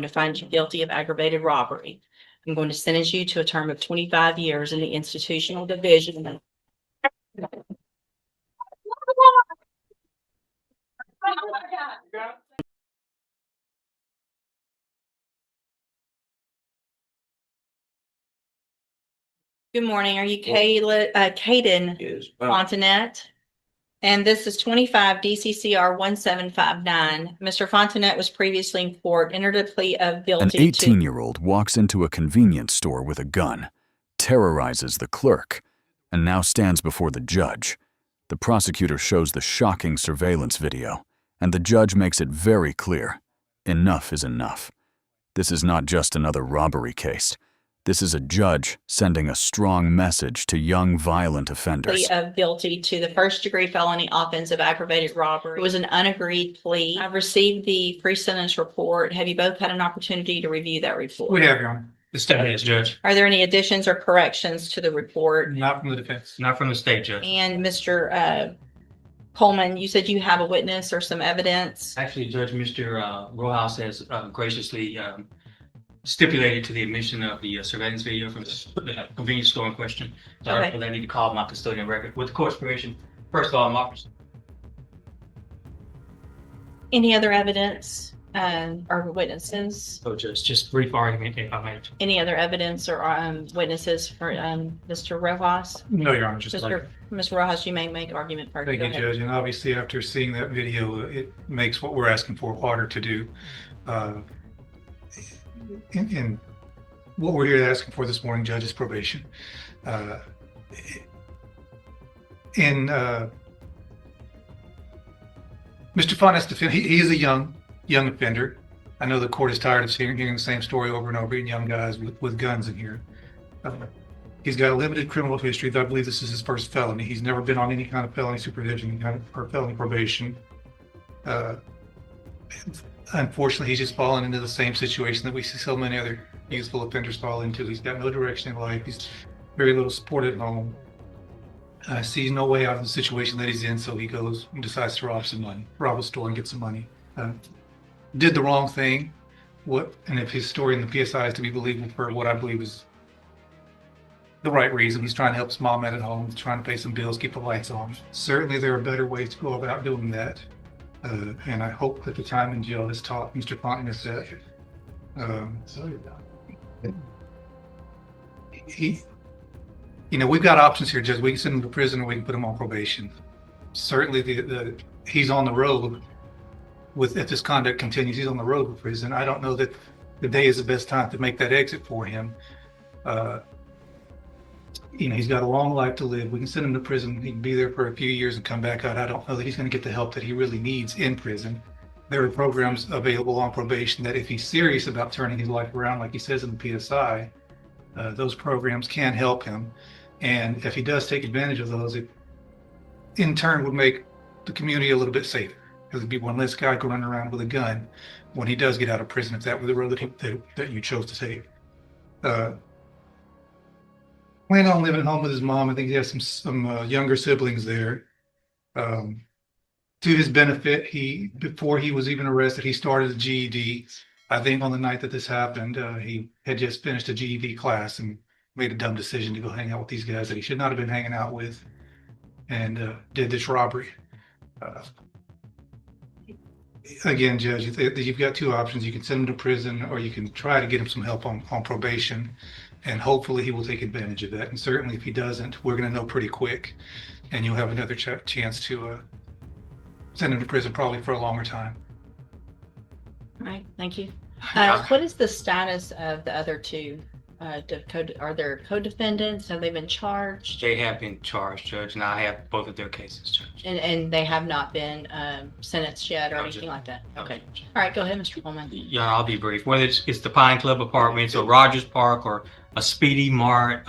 to find you guilty of aggravated robbery. I'm going to sentence you to a term of 25 years in the institutional division. Good morning. Are you Caden Fontanet? And this is 25 DCCR 1759. Mr. Fontanet was previously in court, entered a plea of guilty. An 18-year-old walks into a convenience store with a gun, terrorizes the clerk, and now stands before the judge. The prosecutor shows the shocking surveillance video, and the judge makes it very clear: enough is enough. This is not just another robbery case. This is a judge sending a strong message to young violent offenders. Plea of guilty to the first-degree felony offense of aggravated robbery. It was an unagreed plea. I've received the pre-sentence report. Have you both had an opportunity to review that report? We have, Your Honor. The state has, Judge. Are there any additions or corrections to the report? Not from the defense. Not from the state, Judge. And Mr. Coleman, you said you have a witness or some evidence? Actually, Judge, Mr. Rojas has graciously stipulated to the admission of the surveillance video from the convenience store in question. So Okay. I need to call my custodian record. With the court's permission, first of all, I'm offering. Any other evidence or witnesses? So just brief argument if I may. Any other evidence or witnesses for Mr. Rojas? No, Your Honor, just like. Mr. Rojas, you may make argument first. Thank Go you, ahead. Judge. And obviously, after seeing that video, it makes what we're asking for harder to do. And what we're here asking for this morning, Judge, is probation. Mr. Fontainet's defense, he is a young offender. I know the court is tired of hearing the same story over and over again, young guys with guns in here. He's got a limited criminal history. I believe this is his first felony. He's never been on any kind of felony supervision or felony probation. Unfortunately, he's just fallen into the same situation that we see so many other youthful offenders fall into. He's got no direction in life. He's very little support at home. Sees no way out of the situation that he's in, so he goes and decides to rob a store and get some money. Did the wrong thing. And if his story in the PSI is to be believable for what I believe is the right reason, he's trying to help his mom out at home, trying to pay some bills, keep the lights on. Certainly, there are better ways to go about doing that. And I hope that the time in jail has taught Mr. Fontanet that we've got options here, Judge. We can send him to prison or we can put him on probation. Certainly, he's on the road if this conduct continues. He's on the road with prison. I don't know that the day is the best time to make that exit for him. He's got a long life to live. We can send him to prison. He can be there for a few years and come back out. I don't know that he's going to get the help that he really needs in prison. There are programs available on probation that if he's serious about turning his life around, like he says in the PSI, those programs can help him. And if he does take advantage of those, it in turn would make the community a little bit safer. Because there'd be one less guy running around with a gun when he does get out of prison, if that were the road that you chose to take. Planning on living at home with his mom. I think he has some younger siblings there. To his benefit, before he was even arrested, he started a GED. I think on the night that this happened, he had just finished a GED class and made a dumb decision to go hang out with these guys that he should not have been hanging out with, and did this robbery. Again, Judge, you've got two options. You can send him to prison, or you can try to get him some help on probation. And hopefully he will take advantage of that. And certainly if he doesn't, we're going to know pretty quick. And you'll have another chance to send him to prison probably for a longer time. All right, thank you. What is the status of the other two? Are there co-defendants? Have they been charged? They have been charged, Judge, and I have both of their cases, Judge. And they have not been sentenced yet or No, anything Judge. like that? No, Okay. Judge. All right, go ahead, Mr. Coleman. Yeah, I'll be brief. Whether it's the Pine Club Apartments or Rogers Park or a Speedy Mart,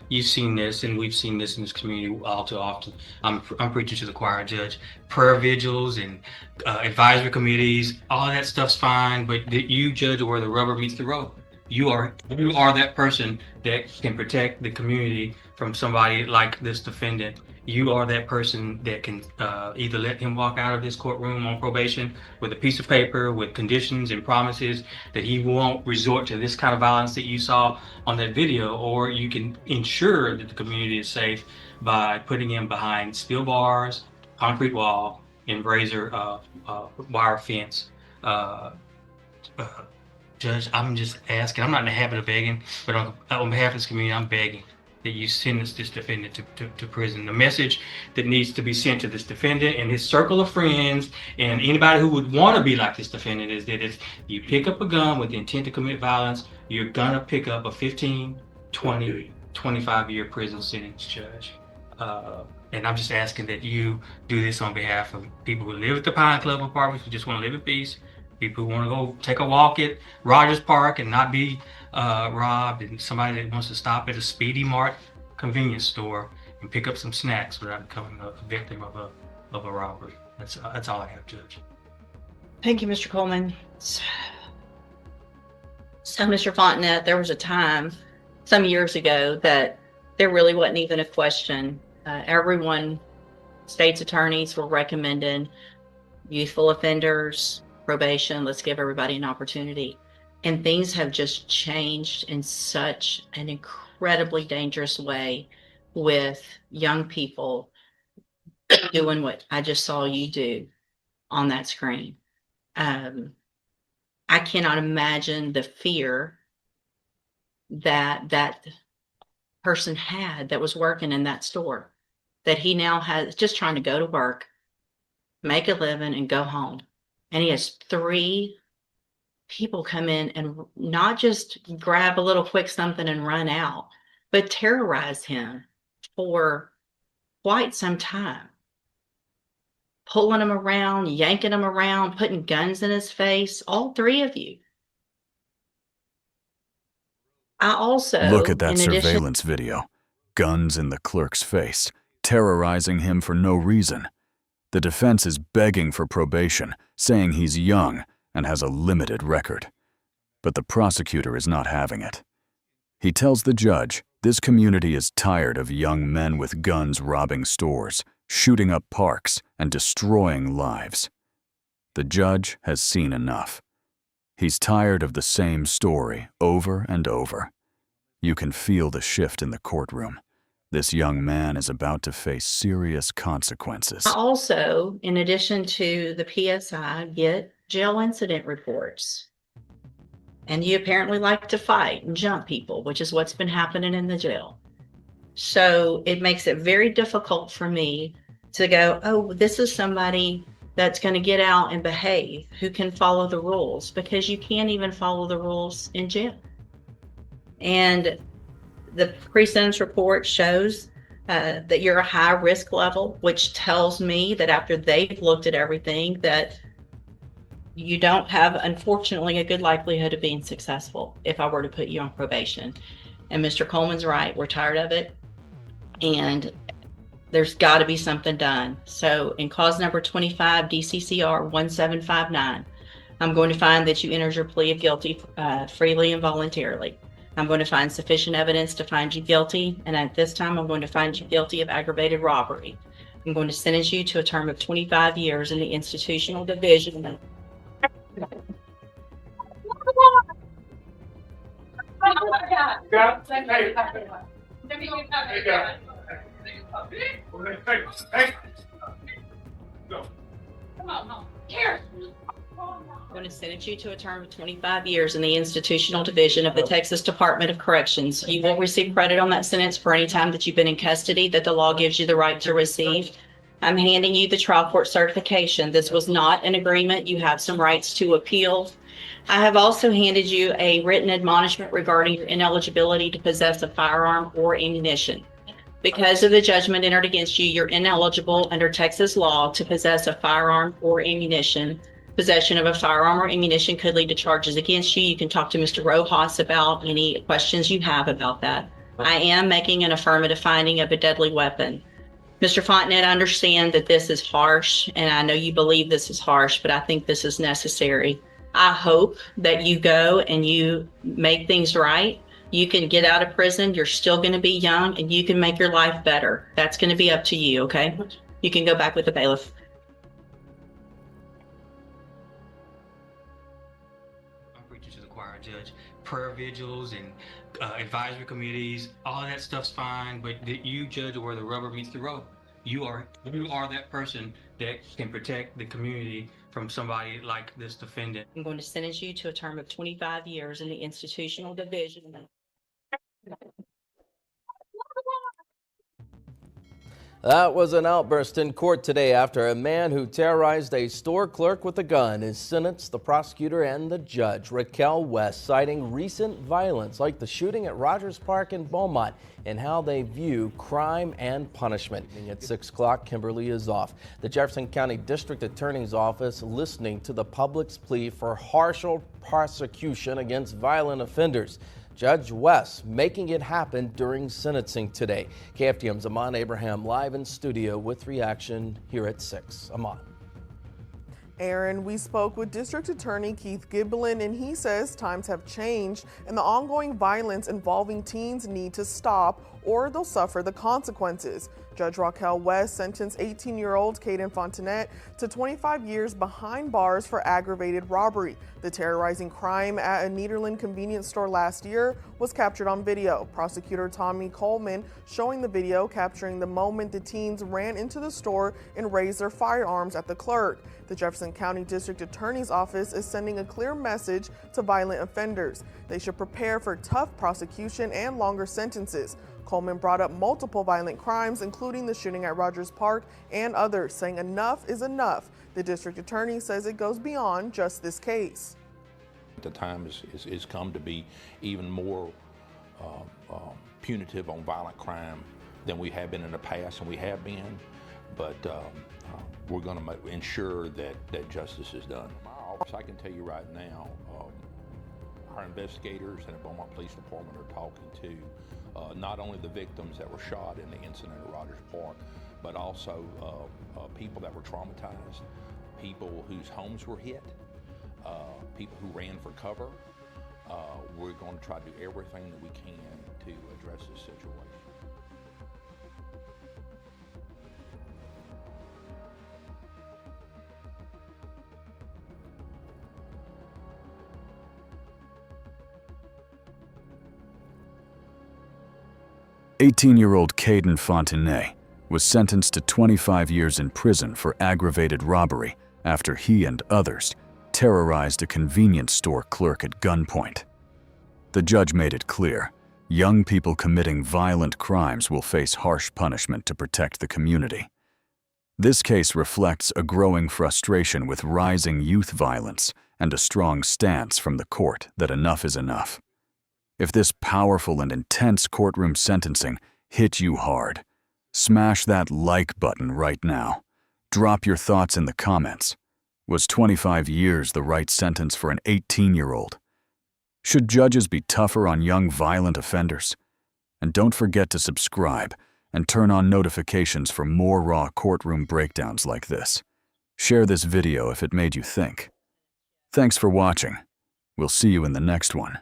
you've seen this, and we've seen this in this community all too often. I'm preaching to the choir, Judge. Prayer vigils and advisory committees, all that stuff's fine, but you, Judge, are where the rubber meets the road. You are that person that can protect the community from somebody like this defendant. You are that person that can either let him walk out of this courtroom on probation with a piece of paper with conditions and promises that he won't resort to this kind of violence that you saw on that video, or you can ensure that the community is safe by putting him behind steel bars, concrete wall, and razor wire fence. Uh, Judge, I'm just asking. I'm not in the habit of begging, but on behalf of this community, I'm begging that you send this defendant to prison. The message that needs to be sent to this defendant and his circle of friends and anybody who would want to be like this defendant is that if you pick up a gun with the intent to commit violence, you're going to pick up a 15, 20, 25-year prison sentence, Judge. And I'm just asking that you do this on behalf of people who live at the Pine Club apartments, who just want to live in peace, people who want to go take a walk at Rogers Park and not be robbed, and somebody that wants to stop at a Speedy Mart convenience store and pick up some snacks without becoming a victim of a robbery. That's all I have, Judge. Thank you, Mr. Coleman. So, Mr. Fontenette, there was a time some years ago that there really wasn't even a question. Everyone, state's attorneys were recommending youthful offenders, probation, let's give everybody an opportunity. And things have just changed in such an incredibly dangerous way with young people doing what I just saw you do on that screen. I cannot imagine the fear that person had that was working in that store, that he now has, just trying to go to work, make a living, and go home. And he has 3 people come in and not just grab a little quick something and run out, but terrorize him for quite some time. Pulling him around, yanking him around, putting guns in his face, all 3 of you. I also, Look at that in addition, surveillance video. Guns in the clerk's face, terrorizing him for no reason. The defense is begging for probation, saying he's young and has a limited record. But the prosecutor is not having it. He tells the judge this community is tired of young men with guns robbing stores, shooting up parks, and destroying lives. The judge has seen enough. He's tired of the same story over and over. You can feel the shift in the courtroom. This young man is about to face serious consequences. I also, in addition to the PSI, get jail incident reports. And you apparently like to fight and jump people, which is what's been happening in the jail. So it makes it very difficult for me to go, oh, this is somebody that's going to get out and behave, who can follow the rules, because you can't even follow the rules in jail. And the pre-sentence report shows that you're a high risk level, which tells me that after they've looked at everything, that you don't have, unfortunately, a good likelihood of being successful if I were to put you on probation. And Mr. Coleman's right, we're tired of it. And there's got to be something done. So in cause number 25, DCCR 1759, I'm going to find that you entered your plea of guilty freely and voluntarily. I'm going to find sufficient evidence to find you guilty. And at this time, I'm going to find you guilty of aggravated robbery. I'm going to sentence you to a term of 25 years in the institutional division. I'm going to sentence you to a term of 25 years in the institutional division of the Texas Department of Corrections. You will receive credit on that sentence for any time that you've been in custody that the law gives you the right to receive. I'm handing you the trial court certification. This was not an agreement. You have some rights to appeal. I have also handed you a written admonishment regarding your ineligibility to possess a firearm or ammunition. Because of the judgment entered against you, you're ineligible under Texas law to possess a firearm or ammunition. Possession of a firearm or ammunition could lead to charges against you. You can talk to Mr. Rojas about any questions you have about that. I am making an affirmative finding of a deadly weapon. Mr. Fontenette, I understand that this is harsh, and I know you believe this is harsh, but I think this is necessary. I hope that you go and you make things right. You can get out of prison. You're still going to be young and you can make your life better. That's going to be up to you. Okay. You can go back with the bailiff. I'm preaching to the choir, Judge. Prayer vigils and advisory committees, all that stuff's fine, but you judge where the rubber meets the road. You are that person that can protect the community from somebody like this defendant. I'm going to sentence you to a term of 25 years in the institutional division. That was an outburst in court today after a man who terrorized a store clerk with a gun is sentenced. The prosecutor and the judge, Raquel West, citing recent violence like the shooting at Rogers Park in Beaumont and how they view crime and punishment. At 6 o'clock, Kimberly is off. The Jefferson County District Attorney's Office listening to the public's plea for harsher prosecution against violent offenders. Judge West making it happen during sentencing today. KFDM's Amon Abraham live in studio with reaction here at 6. Amon. Aaron, we spoke with District Attorney Keith Giblin, and he says times have changed and the ongoing violence involving teens need to stop or they'll suffer the consequences. Judge Raquel West sentenced 18-year-old Caden Fontenette to 25 years behind bars for aggravated robbery. The terrorizing crime at a Nederland convenience store last year was captured on video. Prosecutor Tommy Coleman showing the video capturing the moment the teens ran into the store and raised their firearms at the clerk. The Jefferson County District Attorney's Office is sending a clear message to violent offenders. They should prepare for tough prosecution and longer sentences. Coleman brought up multiple violent crimes, including the shooting at Rogers Park and others, saying enough is enough. The district attorney says it goes beyond just this case. The time is come to be even more punitive on violent crime than we have been in the past, and we have been, but we're going to ensure that justice is done. My office, I can tell you right now, our investigators and the Beaumont Police Department are talking to not only the victims that were shot in the incident at Rogers Park, but also people that were traumatized, people whose homes were hit, people who ran for cover. We're going to try to do everything that we can to address this situation. "18-year-old Caden Fontenay was sentenced to 25 years in prison for aggravated robbery after he and others terrorized a convenience store clerk at gunpoint. The judge made it clear, young people committing violent crimes will face harsh punishment to protect the community. This case reflects a growing frustration with rising youth violence and a strong stance from the court that enough is enough. If this powerful and intense courtroom sentencing hit you hard, smash that like button right now. Drop your thoughts in the comments. Was 25 years the right sentence for an 18-year-old? Should judges be tougher on young violent offenders? And don't forget to subscribe and turn on notifications for more raw courtroom breakdowns like this. Share this video if it made you think. Thanks for watching. We'll see you in the next one.